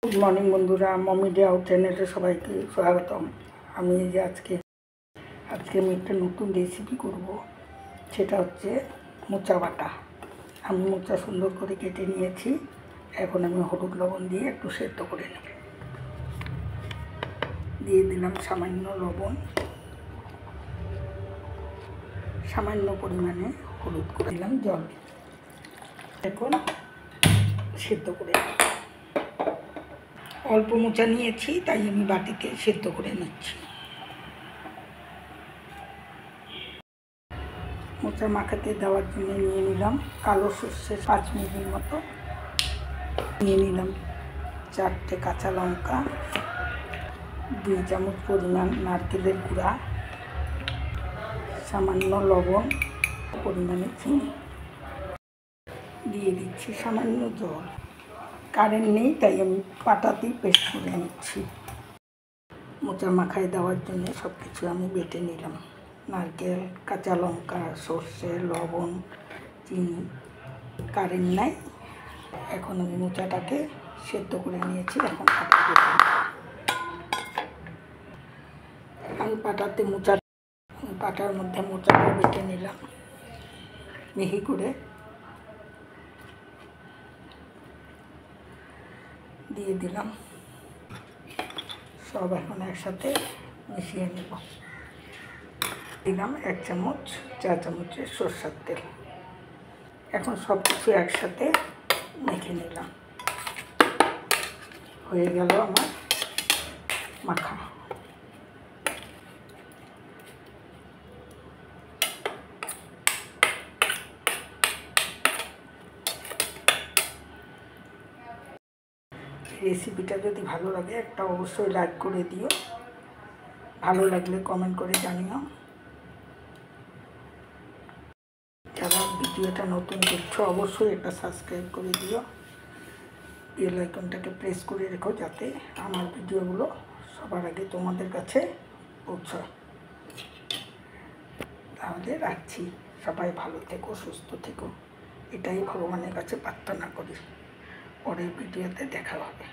Good morning বন্ধুরা, mummy day out চ্যানেলে সবাইকে স্বাগতম। আমি যে আজকে আমি একটা নতুন রেসিপি করব, সেটা হচ্ছে মোচা বাটা। আমি মোচা সুন্দর করে কেটে নিয়েছি। এখন আমি হলুদ লবণ দিয়ে একটু সেদ্ধ করে নেব। দিয়ে দিলাম সামান্য লবণ, সামান্য পরিমাণে হলুদ করে দিলাম, জল। এখন সেদ্ধ করে নেব। অল্প মোচা নিয়েছি, তাই আমি বাটিতে সেদ্ধ করে নিচ্ছি। মোচা মাখাতে দেওয়ার জন্য নিয়ে নিলাম কালো সর্ষে 5 মিনিটের মতো, নিয়ে নিলাম 4টে কাঁচা লঙ্কা, 2 চামচ পরিমাণ নারকেলের গুঁড়া, সামান্য লবণ, পরিমাণে চিনি, দিয়ে দিচ্ছি সামান্য জল। কারেন্ট নেই, তাই আমি পাটাতেই পেস্ট করে নিচ্ছি। মোচা মাখায় দেওয়ার জন্য সব কিছু আমি বেটে নিলাম। নারকেল, কাঁচা লঙ্কা, সর্ষে, লবণ, চিনি। কারেন্ট নাই। এখন আমি মোচাটাকে সেদ্ধ করে নিয়েছি। এখন আমি পাটার মধ্যে মোচাটা বেটে নিলাম মিহি করে, দিয়ে দিলাম। সব এখন একসাথে মিশিয়ে নেব। দিলাম 1 চামচ, 4 চামচের সরষের তেল। এখন সব কিছু একসাথে মেখে নিলাম। হয়ে গেল আমার মাখা। রেসিপিটা যদি ভালো লাগে একটা অবশ্যই লাইক করে দিও। ভালো লাগলে কমেন্ট করে জানিও। যারা ভিডিওটা নতুন দেখছো অবশ্যই একটা সাবস্ক্রাইব করে দিও। বেল আইকনটাকে প্রেস করে রেখো, যাতে আমার ভিডিওগুলো সবার আগে তোমাদের কাছে পৌঁছায়। তাহলে রাখছি। সবাই ভালো থেকো, সুস্থ থেকো, এটাই ভগবানের কাছে প্রার্থনা করি। পরের ভিডিওতে দেখা হবে।